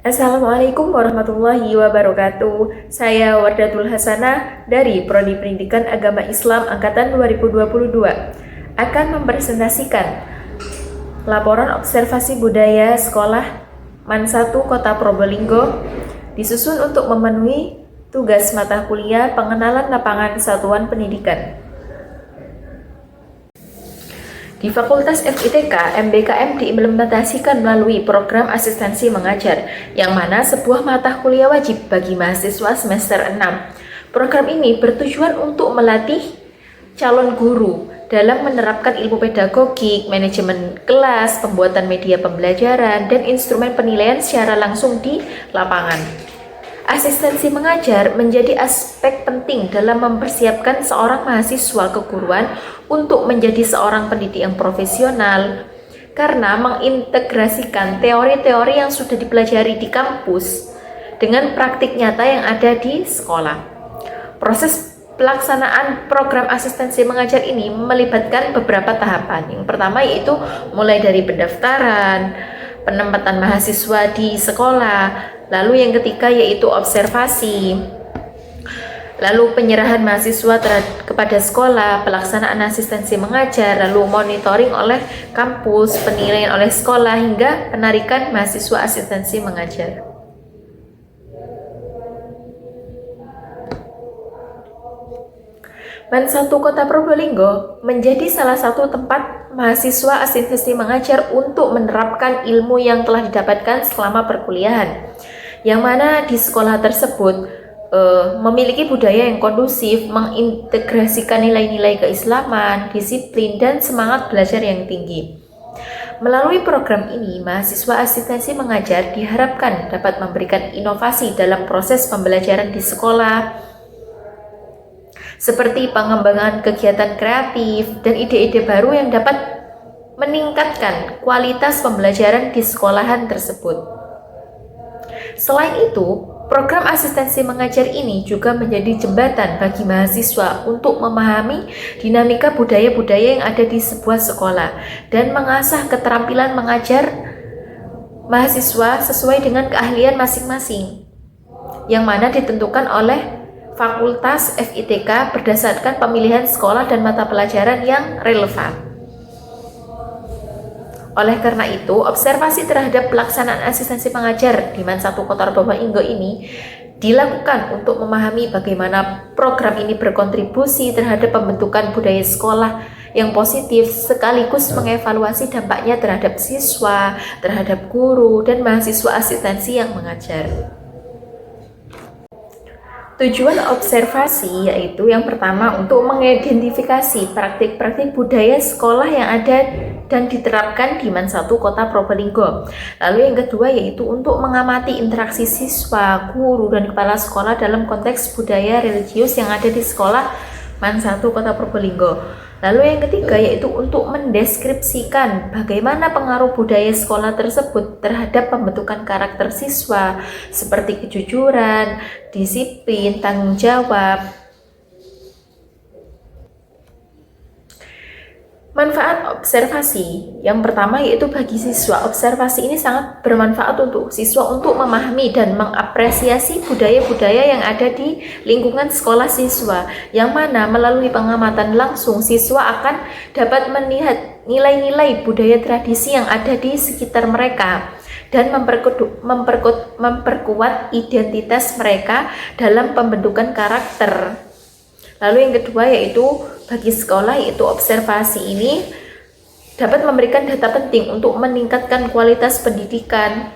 Assalamualaikum warahmatullahi wabarakatuh. Saya Wardatul Hasanah dari Prodi Pendidikan Agama Islam Angkatan 2022 akan mempresentasikan laporan observasi budaya sekolah MAN 1 Kota Probolinggo disusun untuk memenuhi tugas mata kuliah pengenalan lapangan satuan pendidikan. Di Fakultas FITK, MBKM diimplementasikan melalui program asistensi mengajar, yang mana sebuah mata kuliah wajib bagi mahasiswa semester 6. Program ini bertujuan untuk melatih calon guru dalam menerapkan ilmu pedagogik, manajemen kelas, pembuatan media pembelajaran, dan instrumen penilaian secara langsung di lapangan. Asistensi mengajar menjadi aspek penting dalam mempersiapkan seorang mahasiswa keguruan untuk menjadi seorang pendidik yang profesional karena mengintegrasikan teori-teori yang sudah dipelajari di kampus dengan praktik nyata yang ada di sekolah. Proses pelaksanaan program asistensi mengajar ini melibatkan beberapa tahapan. Yang pertama yaitu mulai dari pendaftaran, penempatan mahasiswa di sekolah, lalu yang ketiga yaitu observasi, lalu penyerahan mahasiswa kepada sekolah, pelaksanaan asistensi mengajar, lalu monitoring oleh kampus, penilaian oleh sekolah, hingga penarikan mahasiswa asistensi mengajar. MAN 1 Kota Probolinggo menjadi salah satu tempat mahasiswa asistensi mengajar untuk menerapkan ilmu yang telah didapatkan selama perkuliahan, yang mana di sekolah tersebut memiliki budaya yang kondusif, mengintegrasikan nilai-nilai keislaman, disiplin, dan semangat belajar yang tinggi. Melalui program ini, mahasiswa asistensi mengajar diharapkan dapat memberikan inovasi dalam proses pembelajaran di sekolah, seperti pengembangan kegiatan kreatif dan ide-ide baru yang dapat meningkatkan kualitas pembelajaran di sekolahan tersebut. Selain itu, program asistensi mengajar ini juga menjadi jembatan bagi mahasiswa untuk memahami dinamika budaya-budaya yang ada di sebuah sekolah dan mengasah keterampilan mengajar mahasiswa sesuai dengan keahlian masing-masing, yang mana ditentukan oleh Fakultas FITK berdasarkan pemilihan sekolah dan mata pelajaran yang relevan. Oleh karena itu, observasi terhadap pelaksanaan asistensi pengajar di MAN 1 Kota Probolinggo ini dilakukan untuk memahami bagaimana program ini berkontribusi terhadap pembentukan budaya sekolah yang positif, sekaligus mengevaluasi dampaknya terhadap siswa, terhadap guru, dan mahasiswa asistensi yang mengajar. Tujuan observasi yaitu yang pertama untuk mengidentifikasi praktik-praktik budaya sekolah yang ada dan diterapkan di MAN 1 Kota Probolinggo. Lalu yang kedua yaitu untuk mengamati interaksi siswa, guru, dan kepala sekolah dalam konteks budaya religius yang ada di sekolah MAN 1 Kota Probolinggo. Lalu yang ketiga yaitu untuk mendeskripsikan bagaimana pengaruh budaya sekolah tersebut terhadap pembentukan karakter siswa seperti kejujuran, disiplin, tanggung jawab. Manfaat observasi yang pertama yaitu bagi siswa, observasi ini sangat bermanfaat untuk siswa untuk memahami dan mengapresiasi budaya-budaya yang ada di lingkungan sekolah siswa, yang mana melalui pengamatan langsung siswa akan dapat melihat nilai-nilai budaya tradisi yang ada di sekitar mereka dan memperkuat identitas mereka dalam pembentukan karakter. Lalu yang kedua yaitu bagi sekolah yaitu observasi ini dapat memberikan data penting untuk meningkatkan kualitas pendidikan.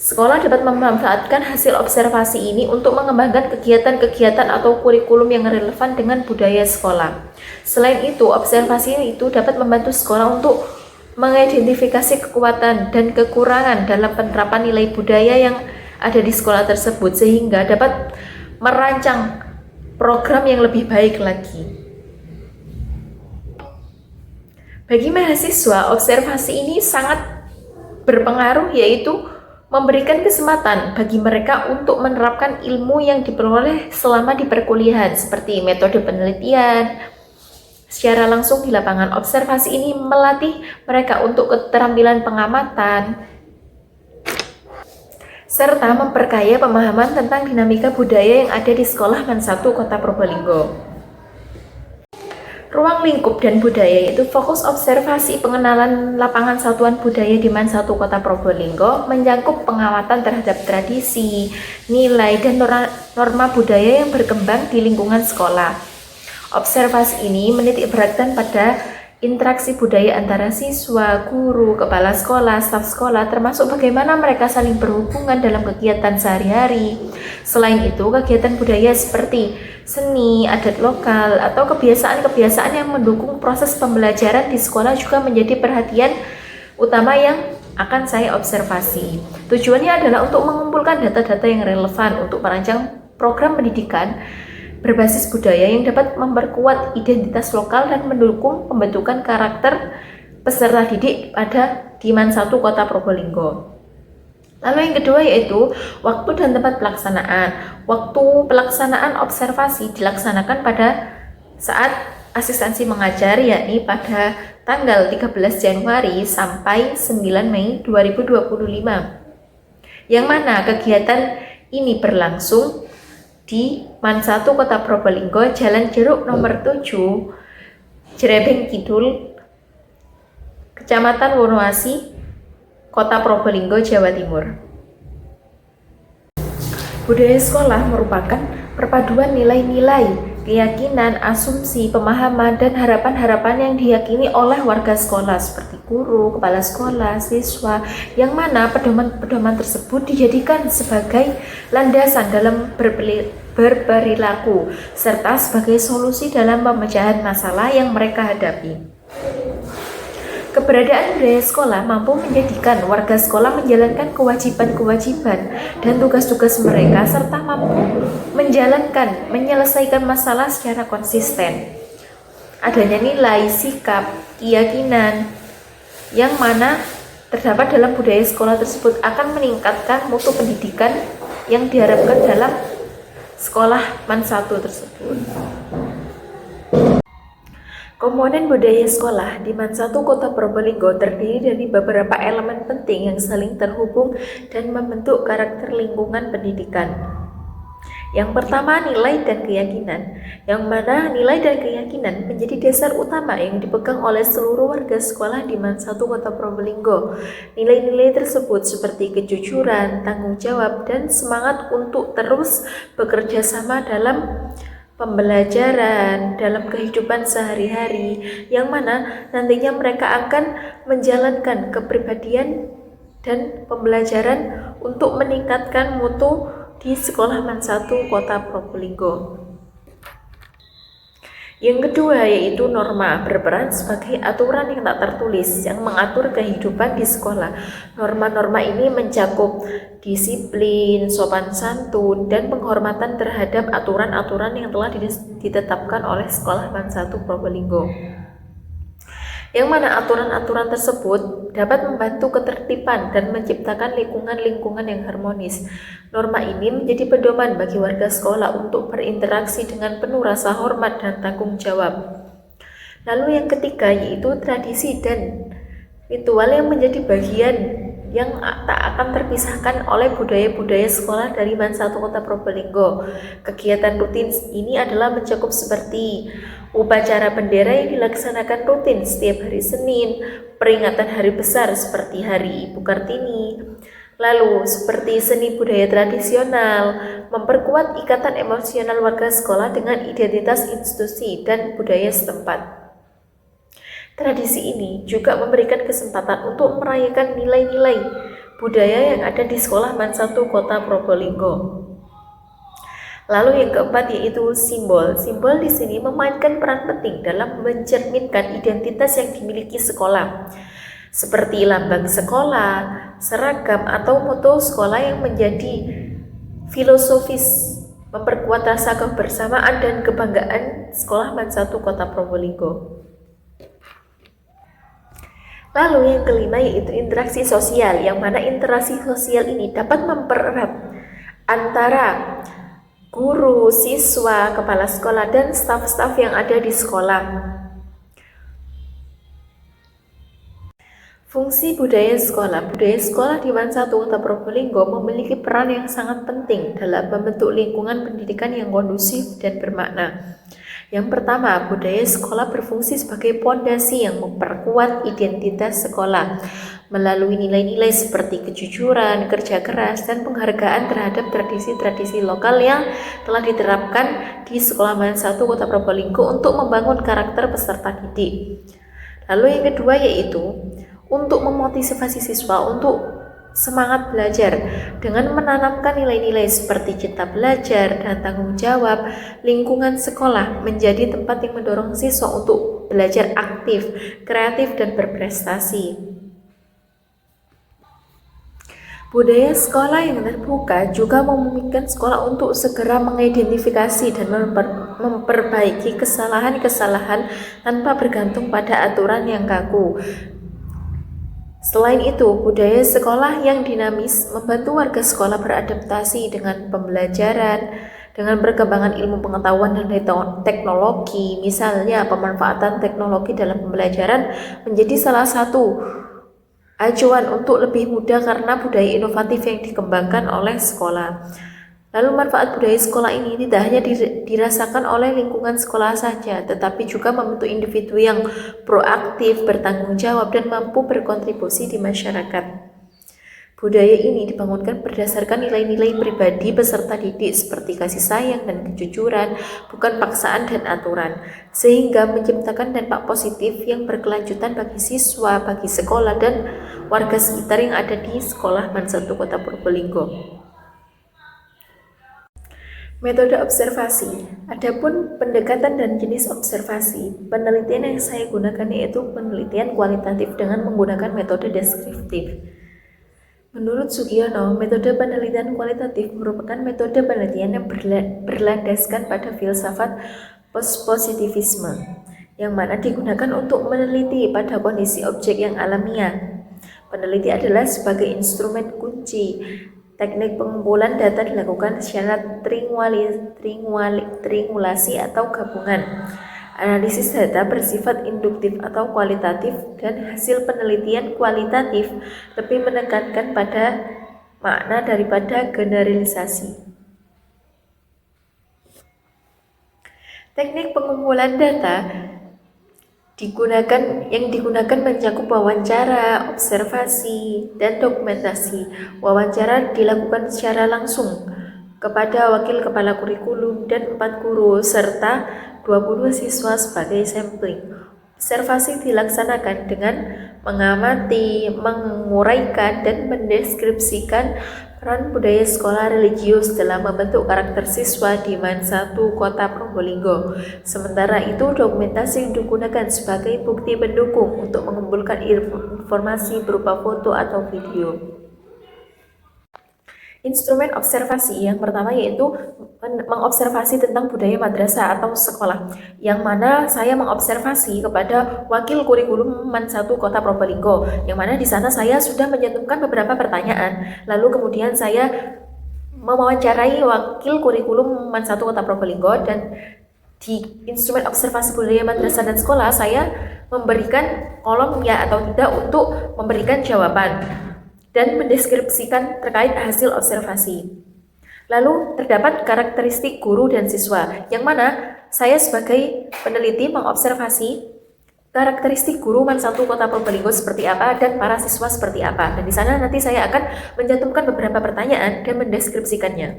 Sekolah dapat memanfaatkan hasil observasi ini untuk mengembangkan kegiatan-kegiatan atau kurikulum yang relevan dengan budaya sekolah. Selain itu, observasi itu dapat membantu sekolah untuk mengidentifikasi kekuatan dan kekurangan dalam penerapan nilai budaya yang ada di sekolah tersebut, sehingga dapat merancang program yang lebih baik lagi. Bagi mahasiswa, observasi ini sangat berpengaruh, yaitu memberikan kesempatan bagi mereka untuk menerapkan ilmu yang diperoleh selama di perkuliahan, seperti metode penelitian secara langsung di lapangan. Observasi ini melatih mereka untuk keterampilan pengamatan, serta memperkaya pemahaman tentang dinamika budaya yang ada di Sekolah MAN 1 Kota Probolinggo. Ruang lingkup dan budaya yaitu fokus observasi pengenalan lapangan satuan budaya di MAN 1 Kota Probolinggo mencakup pengawatan terhadap tradisi, nilai, dan norma budaya yang berkembang di lingkungan sekolah. Observasi ini menitik beratkan pada interaksi budaya antara siswa, guru, kepala sekolah, staf sekolah, termasuk bagaimana mereka saling berhubungan dalam kegiatan sehari-hari. Selain itu, kegiatan budaya seperti seni, adat lokal, atau kebiasaan-kebiasaan yang mendukung proses pembelajaran di sekolah juga menjadi perhatian utama yang akan saya observasi. Tujuannya adalah untuk mengumpulkan data-data yang relevan untuk merancang program pendidikan berbasis budaya yang dapat memperkuat identitas lokal dan mendukung pembentukan karakter peserta didik di MAN 1 Kota Probolinggo. Lalu yang kedua yaitu waktu dan tempat pelaksanaan. Waktu pelaksanaan observasi dilaksanakan pada saat asistensi mengajar, yakni pada tanggal 13 Januari sampai 9 Mei 2025. Yang mana kegiatan ini berlangsung di MAN 1 Kota Probolinggo, Jalan Jeruk nomor 7, Jerebeng Kidul, Kecamatan Wonoasi, Kota Probolinggo, Jawa Timur. Budaya sekolah merupakan perpaduan nilai-nilai, keyakinan, asumsi, pemahaman, dan harapan-harapan yang diyakini oleh warga sekolah seperti guru, kepala sekolah, siswa, yang mana pedoman-pedoman tersebut dijadikan sebagai landasan dalam berperilaku serta sebagai solusi dalam pemecahan masalah yang mereka hadapi. Keberadaan budaya sekolah mampu menjadikan warga sekolah menjalankan kewajiban-kewajiban dan tugas-tugas mereka serta mampu menyelesaikan masalah secara konsisten. Adanya nilai, sikap, keyakinan yang mana terdapat dalam budaya sekolah tersebut akan meningkatkan mutu pendidikan yang diharapkan dalam sekolah MAN 1 tersebut. Komponen budaya sekolah di MAN 1 Kota Probolinggo terdiri dari beberapa elemen penting yang saling terhubung dan membentuk karakter lingkungan pendidikan. Yang pertama, nilai dan keyakinan, yang mana nilai dan keyakinan menjadi dasar utama yang dipegang oleh seluruh warga sekolah di MAN 1 Kota Probolinggo. Nilai-nilai tersebut seperti kejujuran, tanggung jawab, dan semangat untuk terus bekerja sama dalam pembelajaran, dalam kehidupan sehari-hari, yang mana nantinya mereka akan menjalankan kepribadian dan pembelajaran untuk meningkatkan mutu di sekolah MAN 1 Kota Probolinggo. Yang kedua yaitu norma, berperan sebagai aturan yang tak tertulis yang mengatur kehidupan di sekolah. Norma-norma ini mencakup disiplin, sopan santun, dan penghormatan terhadap aturan-aturan yang telah ditetapkan oleh sekolah MAN 1 Probolinggo. Yang mana aturan-aturan tersebut dapat membantu ketertiban dan menciptakan lingkungan-lingkungan yang harmonis. Norma ini menjadi pedoman bagi warga sekolah untuk berinteraksi dengan penuh rasa hormat dan tanggung jawab. Lalu yang ketiga yaitu tradisi dan ritual yang menjadi bagian yang tak akan terpisahkan oleh budaya-budaya sekolah dari MAN 1 Kota Probolinggo. Kegiatan rutin ini adalah mencakup seperti upacara bendera yang dilaksanakan rutin setiap hari Senin, peringatan hari besar seperti Hari Ibu Kartini, lalu seperti seni budaya tradisional, memperkuat ikatan emosional warga sekolah dengan identitas institusi dan budaya setempat. Tradisi ini juga memberikan kesempatan untuk merayakan nilai-nilai budaya yang ada di sekolah MAN 1 Kota Probolinggo. Lalu yang keempat yaitu simbol. Simbol di sini memainkan peran penting dalam mencerminkan identitas yang dimiliki sekolah, seperti lambang sekolah, seragam, atau moto sekolah yang menjadi filosofis memperkuat rasa kebersamaan dan kebanggaan sekolah MAN 1 Kota Probolinggo. Lalu yang kelima yaitu interaksi sosial, yang mana interaksi sosial ini dapat mempererat antara guru, siswa, kepala sekolah, dan staf-staf yang ada di sekolah. Fungsi budaya sekolah. Budaya sekolah di Man 1 Kota Probolinggo memiliki peran yang sangat penting dalam membentuk lingkungan pendidikan yang kondusif dan bermakna. Yang pertama, budaya sekolah berfungsi sebagai pondasi yang memperkuat identitas sekolah melalui nilai-nilai seperti kejujuran, kerja keras, dan penghargaan terhadap tradisi-tradisi lokal yang telah diterapkan di Sekolah Man 1 Kota Probolinggo untuk membangun karakter peserta didik. Lalu yang kedua yaitu untuk memotivasi siswa untuk semangat belajar dengan menanamkan nilai-nilai seperti cinta belajar dan tanggung jawab. Lingkungan sekolah menjadi tempat yang mendorong siswa untuk belajar aktif, kreatif, dan berprestasi. Budaya sekolah yang terbuka juga memungkinkan sekolah untuk segera mengidentifikasi dan memperbaiki kesalahan-kesalahan tanpa bergantung pada aturan yang kaku. Selain itu, budaya sekolah yang dinamis membantu warga sekolah beradaptasi dengan pembelajaran, dengan perkembangan ilmu pengetahuan dan teknologi. Misalnya, pemanfaatan teknologi dalam pembelajaran menjadi salah satu acuan untuk lebih mudah karena budaya inovatif yang dikembangkan oleh sekolah. Lalu manfaat budaya sekolah ini tidak hanya dirasakan oleh lingkungan sekolah saja, tetapi juga membentuk individu yang proaktif, bertanggung jawab, dan mampu berkontribusi di masyarakat. Budaya ini dibangunkan berdasarkan nilai-nilai pribadi peserta didik seperti kasih sayang dan kejujuran, bukan paksaan dan aturan, sehingga menciptakan dampak positif yang berkelanjutan bagi siswa, bagi sekolah, dan warga sekitar yang ada di Sekolah Man 1 Kota Probolinggo. Metode observasi. Adapun pendekatan dan jenis observasi, penelitian yang saya gunakan yaitu penelitian kualitatif dengan menggunakan metode deskriptif. Menurut Sugiono, metode penelitian kualitatif merupakan metode penelitian yang berlandaskan pada filsafat positivisme, yang mana digunakan untuk meneliti pada kondisi objek yang alamiah. Peneliti adalah sebagai instrumen kunci. Teknik pengumpulan data dilakukan secara triangulasi atau gabungan. Analisis data bersifat induktif atau kualitatif, dan hasil penelitian kualitatif lebih menekankan pada makna daripada generalisasi. Teknik pengumpulan data yang digunakan mencakup wawancara, observasi, dan dokumentasi. Wawancara dilakukan secara langsung kepada wakil kepala kurikulum dan 4 guru serta 20 siswa sebagai sampling. Observasi dilaksanakan dengan mengamati, menguraikan, dan mendeskripsikan peran budaya sekolah religius dalam membentuk karakter siswa di Man 1 Kota Probolinggo. Sementara itu, dokumentasi digunakan sebagai bukti pendukung untuk mengumpulkan informasi berupa foto atau video. Instrumen observasi yang pertama yaitu mengobservasi tentang budaya madrasah atau sekolah, yang mana saya mengobservasi kepada wakil kurikulum Man 1 Kota Probolinggo, yang mana di sana saya sudah mencantumkan beberapa pertanyaan. Lalu kemudian saya mewawancarai wakil kurikulum Man 1 Kota Probolinggo, dan di instrumen observasi budaya madrasah dan sekolah saya memberikan kolom ya atau tidak untuk memberikan jawaban dan mendeskripsikan terkait hasil observasi. Lalu terdapat karakteristik guru dan siswa, yang mana saya sebagai peneliti mengobservasi karakteristik guru Man 1 Kota Probolinggo seperti apa dan para siswa seperti apa. Dan di sana nanti saya akan mencantumkan beberapa pertanyaan dan mendeskripsikannya.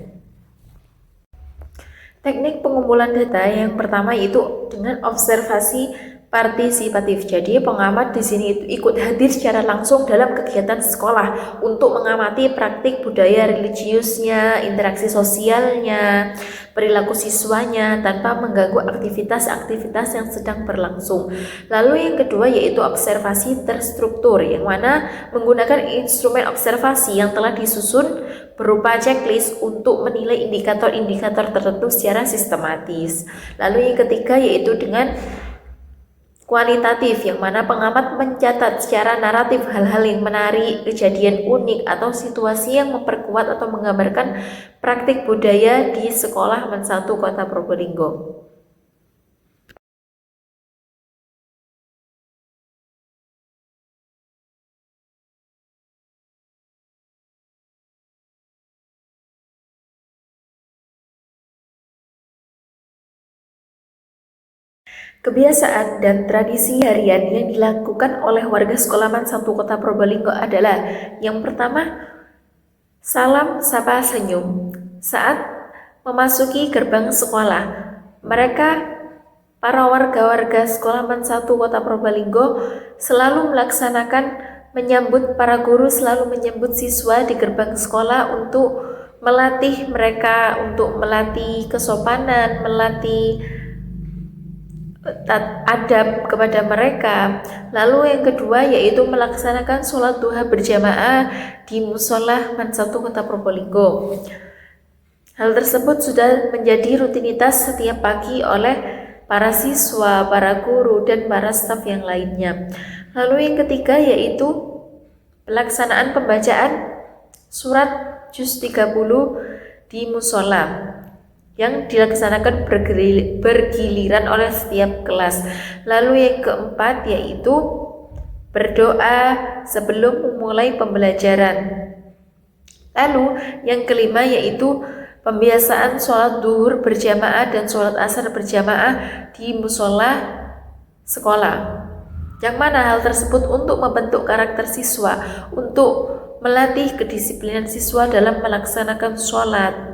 Teknik pengumpulan data yang pertama yaitu dengan observasi partisipatif. Jadi pengamat di sini itu ikut hadir secara langsung dalam kegiatan sekolah untuk mengamati praktik budaya religiusnya, interaksi sosialnya, perilaku siswanya tanpa mengganggu aktivitas-aktivitas yang sedang berlangsung. Lalu yang kedua yaitu observasi terstruktur, yang mana menggunakan instrumen observasi yang telah disusun berupa checklist untuk menilai indikator-indikator tertentu secara sistematis. Lalu yang ketiga yaitu dengan kualitatif, yang mana pengamat mencatat secara naratif hal-hal yang menarik, kejadian unik, atau situasi yang memperkuat atau menggambarkan praktik budaya di Sekolah Man 1 Kota Probolinggo. Kebiasaan dan tradisi harian yang dilakukan oleh warga Sekolaman 1 Kota Probolinggo adalah yang pertama, salam sapa senyum. Saat memasuki gerbang sekolah, para warga-warga Sekolaman 1 Kota Probolinggo selalu para guru selalu menyambut siswa di gerbang sekolah untuk melatih mereka, untuk melatih kesopanan, melatih adab kepada mereka. Lalu yang kedua yaitu melaksanakan sholat duha berjamaah di musola Man 1 Kota Probolinggo. Hal tersebut sudah menjadi rutinitas setiap pagi oleh para siswa, para guru, dan para staf yang lainnya. Lalu yang ketiga yaitu pelaksanaan pembacaan surat juz 30 di musola yang dilaksanakan bergiliran oleh setiap kelas. Lalu yang keempat yaitu berdoa sebelum memulai pembelajaran. Lalu yang kelima yaitu pembiasaan sholat duhur berjamaah dan sholat asar berjamaah di musola sekolah. Yang mana hal tersebut untuk membentuk karakter siswa, untuk melatih kedisiplinan siswa dalam melaksanakan sholat,